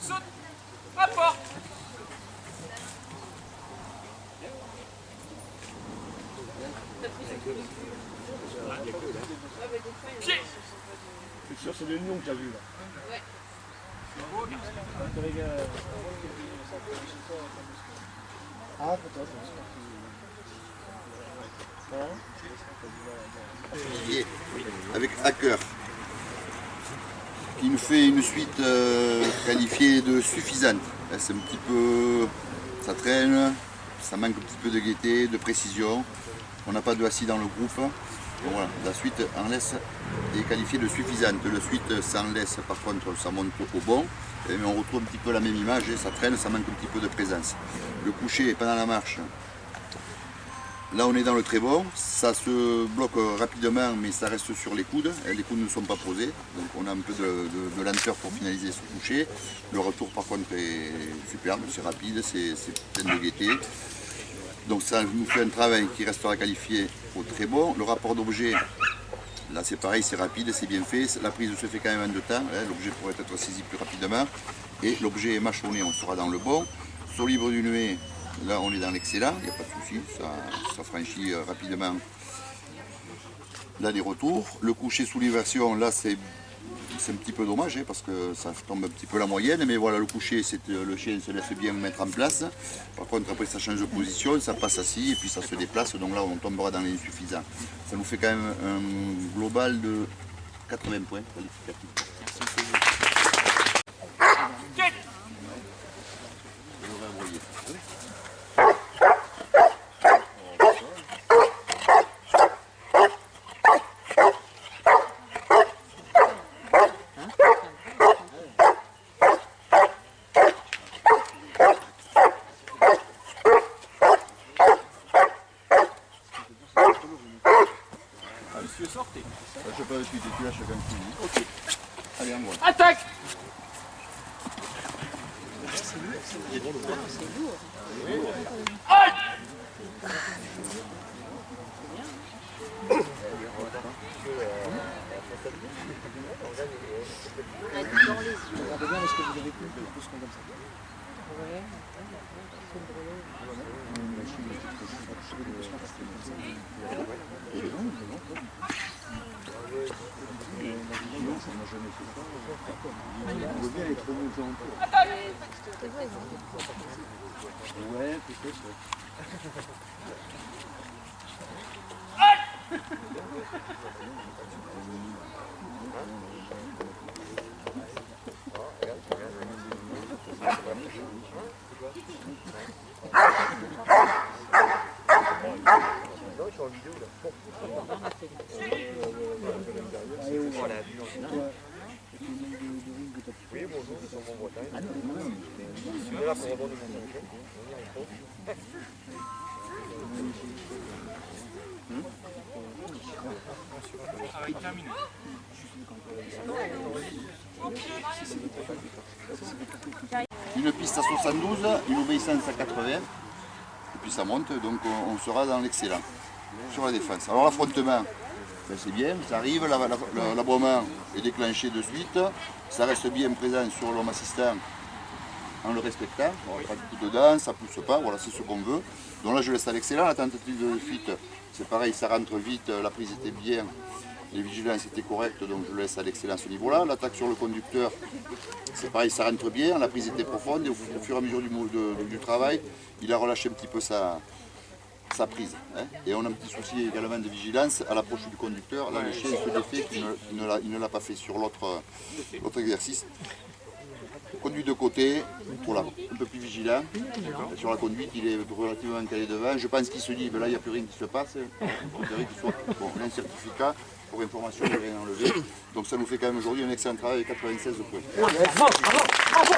Saute, rapport. Pied. C'est sûr, c'est le lion que tu as vu là. Ouais. Ah, peut-être. Avec Hacker, qui nous fait une suite qualifiée de suffisante. C'est un petit peu, ça traîne, ça manque un petit peu de gaieté, de précision. On n'a pas de assis dans le groupe. Donc voilà, la suite en laisse est qualifiée de suffisante. La suite sans laisse, par contre, ça monte au bon. Mais on retrouve un petit peu la même image et ça traîne, ça manque un petit peu de présence. Le coucher pendant la marche. Là on est dans le très bon, ça se bloque rapidement mais ça reste sur les coudes ne sont pas posés, donc on a un peu de lenteur pour finaliser ce coucher. Le retour par contre est superbe, c'est rapide, c'est plein de gaieté. Donc ça nous fait un travail qui restera qualifié au très bon. Le rapport d'objet, là c'est pareil, c'est rapide, c'est bien fait, la prise se fait quand même en deux temps, l'objet pourrait être saisi plus rapidement et l'objet est mâchonné, on sera dans le bon. Sur libre du nuet, là on est dans l'excellent, il n'y a pas de souci, ça franchit rapidement là des retours. Le coucher sous l'éversion, là c'est un petit peu dommage parce que ça tombe un petit peu la moyenne, mais voilà, le coucher, le chien se laisse bien mettre en place. Par contre après ça change de position, ça passe assis et puis ça se déplace, donc là on tombera dans l'insuffisant. Ça nous fait quand même un global de 80 points qualificatifs. Monsieur, sortez. Je peux suite et tu lâches quand tu dis. Ok. Allez, en voile. Attaque. Aïe. Regardez bien est-ce que vous avez plus qu'on comme ça. Ouais. Ouais, peut-être. Oui, bonjour, je suis en Bretagne. Je suis là pour rebondir sur le jeu. Terminé. Une piste à 72, une obéissance à 80, et puis ça monte, donc on sera dans l'excellent sur la défense. Alors l'affrontement, Ben, c'est bien, ça arrive, l'aboiement est déclenché de suite, ça reste bien présent sur l'homme assistant en le respectant. Bon, pas du tout dedans, ça pousse pas, voilà, c'est ce qu'on veut. Donc là je laisse à l'excellent, la tentative de fuite, c'est pareil, ça rentre vite, la prise était bien, les vigilances étaient correctes, donc je laisse à l'excellent à ce niveau-là. L'attaque sur le conducteur, c'est pareil, ça rentre bien, la prise était profonde et au fur et à mesure du travail, il a relâché un petit peu sa prise. Hein. Et on a un petit souci également de vigilance à l'approche du conducteur. Là, le chien se défait, il ne l'a pas fait sur l'autre exercice. Conduit de côté, voilà, un peu plus vigilant. Sur la conduite, il est relativement calé devant. Je pense qu'il se dit, ben là, il n'y a plus rien qui se passe. Bon, on a un certificat pour information, il n'y a rien enlevé. Donc ça nous fait quand même aujourd'hui un excellent travail avec 96 points. Bravo, bravo, bravo.